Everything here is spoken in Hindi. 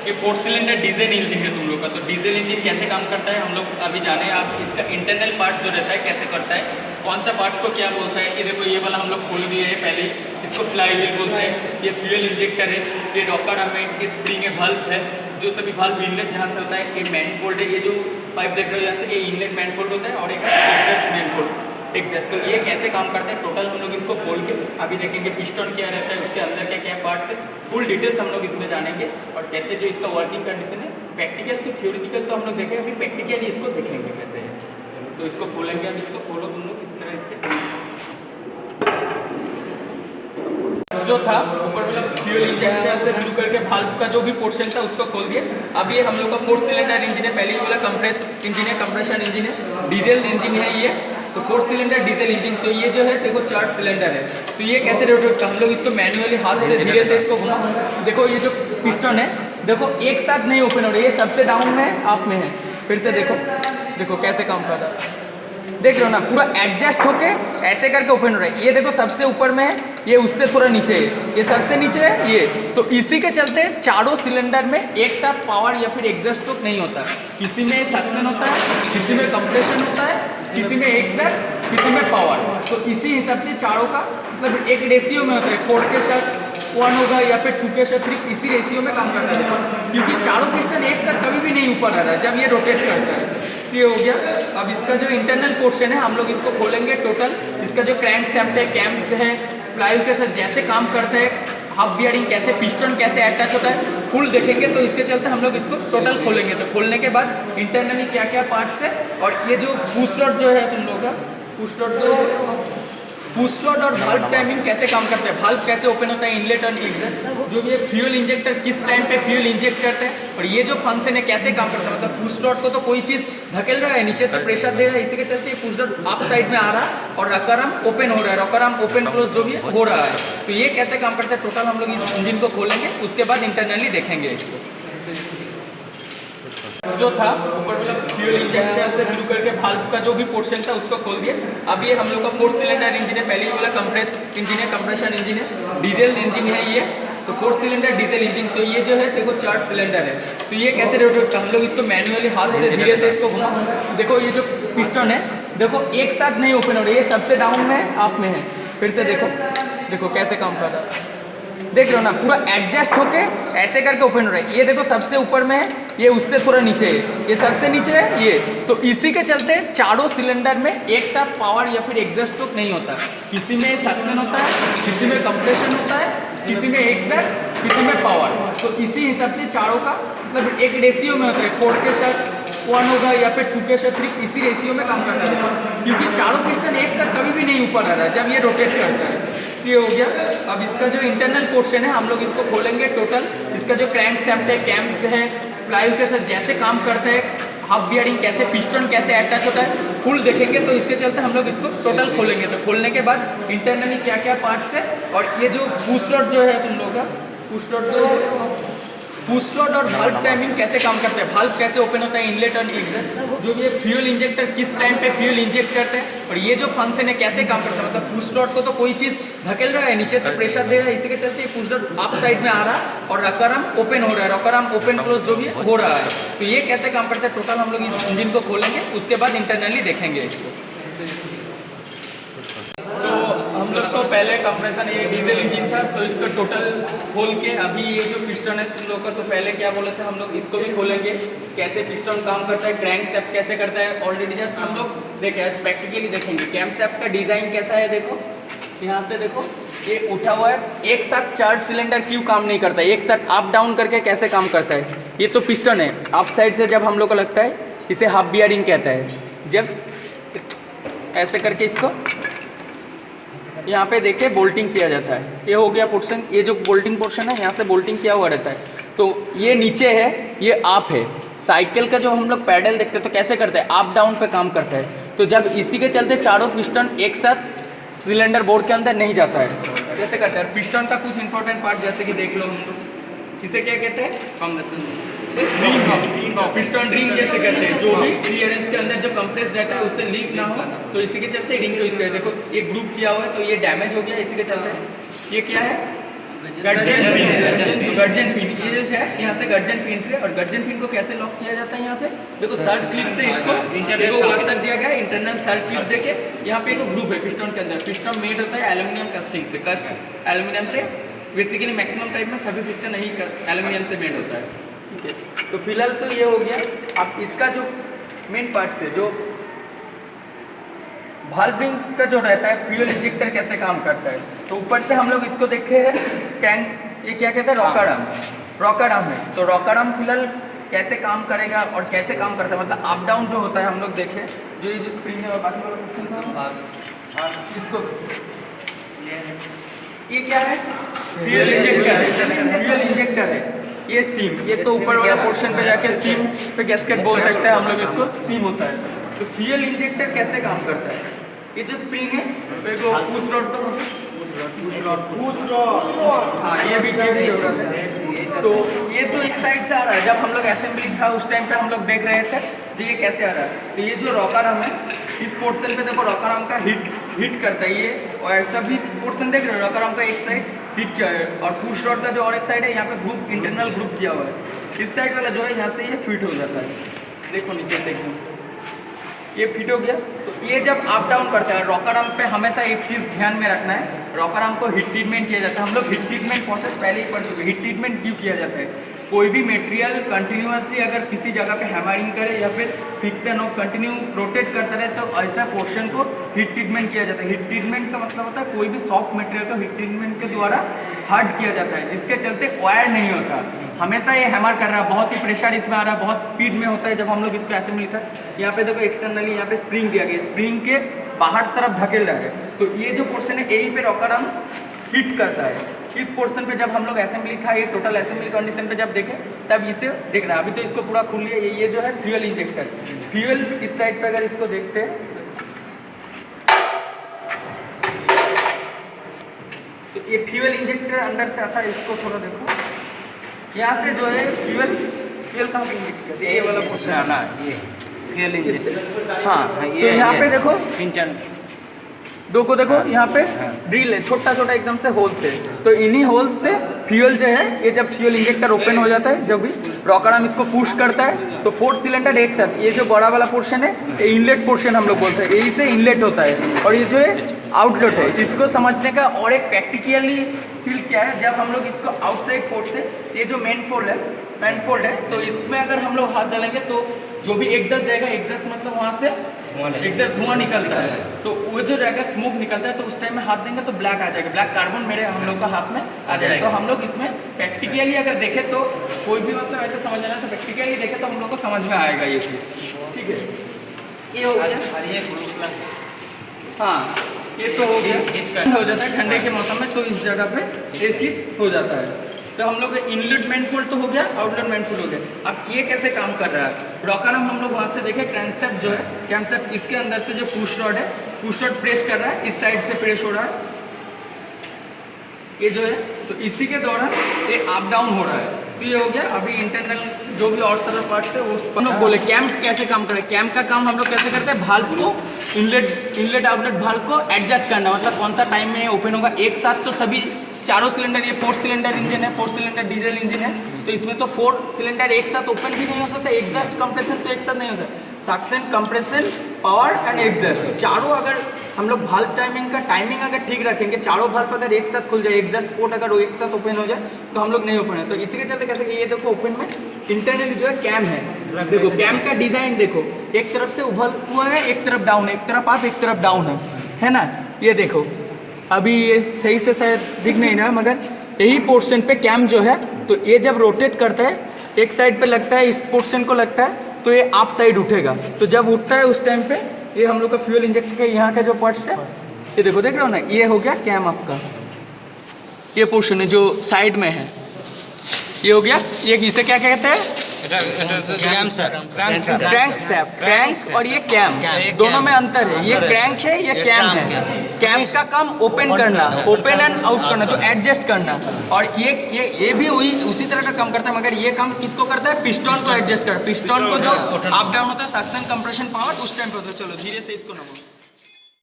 ये 4 सिलेंडर डीजल इंजन है तुम लोग का। तो डीजल इंजन कैसे काम करता है हम लोग अभी जाने। आप इसका इंटरनल पार्ट्स जो रहता है कैसे करता है, कौन सा पार्ट्स को क्या बोलता है। ये देखो, ये वाला हम लोग खोल दिए हैं पहले, इसको फ्लाई व्हील बोलते हैं। ये फ्यूल इंजेक्टर है, ये रॉकर हमें, ये स्प्रिंग है, बल्ब है, जो सभी बल्ब इनलेट जहाँ से होता है। ये मैनफोल्ड है, ये जो पाइप देख रहे हो यहाँ से, ये इनलेट मैनफोल्ड होता है, और एक एग्जॉस्ट मैनफोल्ड एग्जॉस्ट। तो ये कैसे काम करते हैं टोटल हम लोग इसको खोल के अभी देखेंगे। पिस्टन क्या रहता है, उसके अंदर क्या क्या पार्ट्स है, फुल डिटेल्स हम लोग इसमें जानेंगे। और कैसे जो इसका वर्किंग कंडीशन है, प्रैक्टिकल तो थ्योरेटिकल तो हम लोग देखें, अभी प्रैक्टिकली इसको देखेंगे कैसे है। तो इसको खोलेंगे, अब इसको खोलो तुम लोग इस तरह से। जो था ऊपर मतलब फ्यूल इंजेक्शन से शुरू करके भाल्व का जो भी पोर्शन था उसको खोल दिया। अब ये हम लोग का 4 सिलेंडर इंजन है, पहले ही बोला कंप्रेस इंजन है, कंप्रेशन इंजन है, डीजल इंजन है ये। तो 4 सिलेंडर डीजल इंजन। तो ये जो है देखो 4 सिलेंडर है। तो ये कैसे रोटेट का हम लोग इसको मैनुअली हाथ से धीरे से इसको घुमा। देखो ये जो पिस्टन है देखो एक साथ नहीं ओपन हो रहा है, ये सबसे डाउन में है, अप में है। फिर से देखो, देखो कैसे काम कर रहा है, देख रहे हो ना, पूरा एडजस्ट होके ऐसे करके ओपन हो रहा है। ये देखो सबसे ऊपर में है, ये उससे थोड़ा नीचे है, ये सबसे नीचे है ये। तो इसी के चलते चारों सिलेंडर में एक साथ पावर या फिर एग्जॉस्ट स्ट्रोक नहीं होता। किसी में सक्शन होता है, किसी में कंप्रेशन होता है, किसी में एग्जॉस्ट, किसी में पावर। तो इसी हिसाब से चारों का मतलब एक रेशियो में होता है, 4 के साथ 1 होगा या फिर 2 के साथ 3, इसी रेशियो में काम करता है। क्योंकि चारों पिस्टन एक साथ कभी भी नहीं ऊपर आ रहा है जब ये रोटेट करता है। ये हो गया। अब इसका जो इंटरनल पोर्शन है हम लोग इसको खोलेंगे टोटल। इसका जो क्रैंक शैफ्ट है, कैम्प है, फ्लाईव्हील के साथ जैसे काम करता है, हाफ बियरिंग कैसे, पिस्टन कैसे अटैच होता है, फुल देखेंगे। तो इसके चलते हम लोग इसको टोटल खोलेंगे। तो खोलने के बाद इंटरनली क्या क्या पार्ट्स है, और ये जो पुश रॉड जो है तुम लोग का, पुश रॉड और वाल्व टाइमिंग कैसे काम करते हैं, वाल्व कैसे ओपन होता है, इनलेट और एग्जॉस्ट, जो भी ये फ्यूल इंजेक्टर किस टाइम पे फ्यूल इंजेक्ट करते हैं, और ये जो फंक्शन है कैसे काम करता है। मतलब पुश रॉड को तो कोई चीज़ धकेल रहा है, नीचे से प्रेशर दे रहा है, इसी के चलते पुश रॉड अप साइड में आ रहा है और रॉकर आर्म ओपन हो रहा है, रॉकर आर्म ओपन क्लोज जो भी हो रहा है। तो ये कैसे काम करता है टोटल हम लोग इस इंजन को खोलेंगे, उसके बाद इंटरनली देखेंगे इसको। जो था ऊपर मतलब फ्यूल इंजेक्शन से शुरू करके भाल्व का जो भी पोर्शन था उसको खोल दिया। अब ये हम लोग का 4 सिलेंडर इंजन है, पहले ही बोला कंप्रेस इंजन है, कंप्रेशन इंजन है, डीजल इंजन है ये। तो 4 सिलेंडर डीजल इंजन। तो ये जो है देखो 4 सिलेंडर है। तो ये कैसे रोटेट का हम लोग इसको मैनुअली हाथ से धीरे से इसको घुमा। देखो ये जो पिस्टन है देखो एक साथ नहीं ओपन हो रहा है, ये सबसे डाउन में है, अप में है। फिर से देखो, देखो कैसे काम कर रहा है, देख रहे हो ना, पूरा एडजस्ट होके ऐसे करके ओपन हो रहा है। ये देखो सबसे ऊपर में है, ये उससे थोड़ा नीचे है, ये सबसे नीचे है ये। तो इसी के चलते चारों सिलेंडर में एक साथ पावर या फिर एग्जॉस्ट स्ट्रोक नहीं होता। किसी में सक्शन होता है, किसी में कंप्रेशन होता है, किसी में एग्जॉस्ट, किसी में पावर। तो इसी हिसाब से चारों का मतलब एक रेशियो में होता है, 4 के साथ 1 होगा या फिर 2 के साथ 3, इसी रेशियो में काम करता है। क्योंकि चारों पिस्टन एक साथ कभी भी नहीं ऊपर आ रहा है जब ये रोटेट करता है। ये हो गया। अब इसका जो इंटरनल पोर्शन है हम लोग इसको खोलेंगे टोटल। इसका जो क्रैंक शैफ्ट है, कैम्प है, फ्लाईव्हील के साथ जैसे काम करता है, हाफ बियरिंग कैसे, पिस्टन कैसे अटैच होता है, फुल देखेंगे। तो इसके चलते हम लोग इसको टोटल खोलेंगे। तो खोलने के बाद इंटरनली क्या क्या पार्ट्स है, और ये जो पुश रॉड जो है तुम लोग का, पुश रॉड और वाल्व टाइमिंग कैसे काम करते हैं, वाल्व कैसे ओपन होता है, इनलेट और एग्जॉस्ट, जो भी ये फ्यूल इंजेक्टर किस टाइम पे फ्यूल इंजेक्ट करते हैं, और ये जो फंक्शन है कैसे काम करता है। मतलब पुश रॉड को तो कोई चीज़ धकेल रहा है, नीचे से प्रेशर दे रहा है, इसी के चलते पुश रॉड अप साइड में आ रहा है और रॉकर आर्म ओपन हो रहा है, रॉकर आर्म ओपन क्लोज जो भी हो रहा है। तो ये कैसे काम करता है टोटल हम लोग इस इंजन को खोलेंगे, उसके बाद इंटरनली देखेंगे इसको। हम लोग तो पहले कंप्रेशन ये डीजल इंजन था, तो इसको टोटल खोल के अभी ये जो पिस्टन है तुम लोग का, तो पहले क्या बोले थे हम लोग इसको भी खोलेंगे, कैसे पिस्टन काम करता है, क्रैंक शैफ्ट कैसे करता है। ऑलरेडी जस्ट हम लोग देखे, आज प्रैक्टिकली देखेंगे कैम शैफ्ट का डिज़ाइन कैसा है। देखो यहाँ से देखो ये उठा हुआ है, एक साथ 4 सिलेंडर क्यों काम नहीं करता है, एक साथ अप डाउन करके कैसे काम करता है। ये तो पिस्टन है, अप साइड से जब हम लोग को लगता है इसे हाफ बियरिंग कहता है। जब ऐसे करके इसको यहाँ पे देखिए बोल्टिंग किया जाता है, ये हो गया पोर्शन। ये जो बोल्टिंग पोर्शन है यहाँ से बोल्टिंग किया हुआ रहता है। तो ये नीचे है, ये अप है। साइकिल का जो हम लोग पैडल देखते हैं तो कैसे करते हैं, अप डाउन पे काम करता है। तो जब इसी के चलते चारों पिस्टन एक साथ सिलेंडर बोर्ड के अंदर नहीं जाता है, जैसे करते हैं। पिस्टन का कुछ इंपॉर्टेंट पार्ट जैसे कि देख लो हम लोग, इसे क्या कहते हैं, पिस्टन रिंग जैसे कहते हैं। जो भी क्लियरेंस के अंदर जो कंप्रेस रहता है उससे लीक ना हो, तो इसी के चलते रिंग को यूज करते हैं। देखो ये ग्रुप किया हुआ है तो ये डैमेज हो गया, इसी के चलते। ये क्या है, गर्जन पिन, ये जो है यहाँ से गर्जन पिन से, और गर्जन पिन को कैसे लॉक किया जाता है यहाँ पे देखो, सर्ट क्लिप से इसको वाशर दिया गया है, इंटरनल सर्ट क्लिप देके यहाँ पे एक ग्रुप है पिस्टन के अंदर। पिस्टन मेड होता है एल्यूमिनियम कास्टिंग से, कस्ट एल्यूमिनियम से। बेसिकली मैक्सिमम टाइप में सभी पिस्टन यही एल्यूमिनियम से मेड होता है, ठीक है। तो फिलहाल तो ये हो गया। अब इसका जो मेन पार्ट से जो वाल्विंग का जो रहता है, फ्यूल इंजेक्टर कैसे काम करता है, तो ऊपर से हम लोग इसको देखे हैं कैन, ये क्या कहते हैं, रॉकर आर्म, रॉकर आर्म है। तो रॉकर आर्म फिलहाल कैसे काम करेगा और कैसे काम करता है, मतलब अप डाउन जो होता है हम लोग देखे, जो ये जो स्क्रीन है और बाकी वाला इसको, ये क्या है, फ्यूल इंजेक्टर, फ्यूल इंजेक्टर है। ये सीम, ये तो ऊपर वाला पोर्शन पे जाके सीम पे गैस्केट बोल सकते हैं हम लोग इसको, सीम होता है। तो फ्यूल इंजेक्टर कैसे काम करता है, ये जो स्प्रिंग है देखो, पुश रॉड तो हाँ, ये भी जरूरत है। तो ये तो इस साइड से आ रहा है, जब हम लोग असेंबली था उस टाइम पे हम लोग देख रहे थे जी ये कैसे आ रहा है। तो ये जो रॉकर आर्म है, इस पोर्शन पे देखो रॉकर आर्म का हिट करता है ये, और ऐसा भी पोर्शन देख रहे हो रॉकर आर्म का एक साइड हिट किया है, और पुश रॉड का जो और एक साइड है यहाँ पे ग्रुप, इंटरनल ग्रुप किया हुआ है। इस साइड वाला जो है यहाँ से ये फिट हो जाता है, देखो नीचे देखो ये फिट हो गया। तो ये जब अप डाउन करता है, रॉकर आर्म पे हमेशा एक चीज़ ध्यान में रखना है, रॉकर आर्म को हीट ट्रीटमेंट किया जाता है। हम लोग हीट ट्रीटमेंट प्रोसेस पहले ही पढ़ चुके। हीट ट्रीटमेंट क्यों किया जाता है, कोई भी मटेरियल कंटिन्यूअसली अगर किसी जगह पे हैमरिंग करे या फिर फिक्सन हो, कंटिन्यू रोटेट करता रहे, तो ऐसा पोर्शन को हीट ट्रीटमेंट किया जाता है। हीट ट्रीटमेंट का मतलब होता है कोई भी सॉफ्ट मटेरियल को हीट ट्रीटमेंट के द्वारा हार्ड किया जाता है, जिसके चलते वायर नहीं होता। हमेशा ये हैमर कर रहा है, बहुत ही प्रेशर इसमें आ रहा है, बहुत स्पीड में होता है। जब हम लोग इसको असेंबली था, यहाँ पे देखो एक्सटर्नली यहाँ पे स्प्रिंग दिया गया, स्प्रिंग के बाहर तरफ धकेल रहा है। तो ये जो पोर्शन है यही पे रॉकर आर्म हिट करता है। इस पोर्शन पे जब हम लोग असेंबली था, ये टोटल असेंबली कंडीशन पे जब देखे तब इसे देख रहा है। अभी तो इसको पूरा खुल लिया। ये जो है फ्यूल इंजेक्टर, फ्यूल इस साइड पे अगर इसको देखते हैं तो ये फ्यूल इंजेक्टर अंदर से आता है, इसको थोड़ा देखो, यहाँ से जो है फ्यूल कहाँ पे इंजेक्ट करते हैं, ये वाला पोर्शन है ना, ये फ्यूल इंजेक्टर। हाँ, तो यहाँ पे देखो इंजन दो को देखो, यहाँ पे ड्रिल है, छोटा छोटा एकदम से होल से। तो इन्हीं होल से फ्यूल जो है, ये जब फ्यूल इंजेक्टर ओपन हो जाता है, जब भी रॉकर आर्म इसको पुश करता है, तो 4 सिलेंडर एक साथ, ये जो बड़ा वाला पोर्शन है ये इनलेट पोर्शन हम लोग बोलते हैं, यही से इनलेट होता है, और ये जो है आउटलेट है। इसको समझने का और एक प्रैक्टिकली फील क्या है, जब हम लोग इसको आउटसाइड फोर्स से, ये जो मेन फोल्ड है, तो इसमें अगर हम लोग हाथ डालेंगे तो जो भी एग्जॉस्ट रहेगा, एग्जॉस्ट मतलब वहाँ से एग्जॉस्ट धुआं निकलता है, तो वो जो रहेगा स्मोक निकलता है, तो उस टाइम में हाथ देंगे तो ब्लैक आ जाएगा, ब्लैक कार्बन मेरे हम लोग का हाथ में आ जाएगा। तो हम लोग इसमें प्रैक्टिकली अगर देखें तो कोई भी मतलब ऐसे समझ रहा है, तो प्रैक्टिकली देखें तो हम लोग को समझ में आएगा ये चीज़, ठीक है। ये हो गया, हाँ ये तो हो गया, हो जाता है ठंडे के मौसम में, तो इस जगह पे ये चीज़ हो जाता है। तो हम लोग इनलेट मैनिफोल्ड तो हो गया, आउटलेट मैनिफोल्ड हो गया। अब ये कैसे काम कर रहा है, रॉकर आर्म हम लोग वहाँ से देखें, क्रैंकसेप्ट जो है, क्रैंकसेप्ट इसके अंदर से जो पुश रॉड है, पुश रॉड प्रेस कर रहा है, इस साइड से प्रेस हो रहा है, ये जो है, तो इसी के दौरान ये अप डाउन हो रहा है। तो ये हो गया। अभी इंटरनल जो भी और सारे पार्ट्स है वो हम लोग बोले कैम्प कैसे काम करे। कैम्प का काम हम लोग कैसे करते हैं, भाल्व को इनलेट आउटलेट भाल्व को एडजस्ट करना, मतलब कौन सा टाइम में ओपन होगा। एक साथ तो सभी चारों सिलेंडर, ये 4 सिलेंडर इंजन है, 4 सिलेंडर डीजल इंजन है, तो इसमें तो 4 सिलेंडर एक साथ ओपन भी नहीं हो सकता, एग्जॉस्ट कंप्रेशन तो एक साथ नहीं हो सकता। Suction, compression, power and exhaust, चारों अगर हम लोग भाल्व टाइमिंग अगर ठीक रखेंगे, चारों भाल्व अगर एक साथ खुल जाए, एग्जॉस्ट पोर्ट अगर वो एक साथ ओपन हो जाए तो हम लोग नहीं ओपन है। तो इसी के चलते कैसे कि ये देखो ओपन में इंटरनली जो है कैम है, देखो कैम का डिजाइन देखो, एक तरफ से उभल हुआ है, एक तरफ डाउन है, एक तरफ अप एक तरफ डाउन है ना। ये देखो अभी ये सही से शायद दिख नहीं रहा, मगर यही पोर्शन पे कैम जो है, तो ये जब रोटेट करता है एक साइड पे लगता है, इस पोर्शन को लगता है, तो ये अप साइड उठेगा। तो जब उठता है उस टाइम पे ये हम लोग का फ्यूल इंजेक्टर के यहाँ का जो पार्ट्स है, ये देखो, देख रहे हो ना, ये हो गया कैम आपका, ये पोर्शन है जो साइड में है, ये हो गया। ये इसे क्या कहते हैं, क्रैंक और ये कैम, दोनों में अंतर है। ये क्रैंक है, ये कैम है। कैम का काम ओपन करना, ओपन एंड आउट करना, जो एडजस्ट करना, और ये भी उसी तरह का काम करता है, मगर ये काम किसको करता है, पिस्टन को एडजस्ट कर, पिस्टन को जो अप डाउन होता है, सक्शन, कंप्रेशन, पावर, उस टाइम पे होता है। चलो धीरे से इसको ना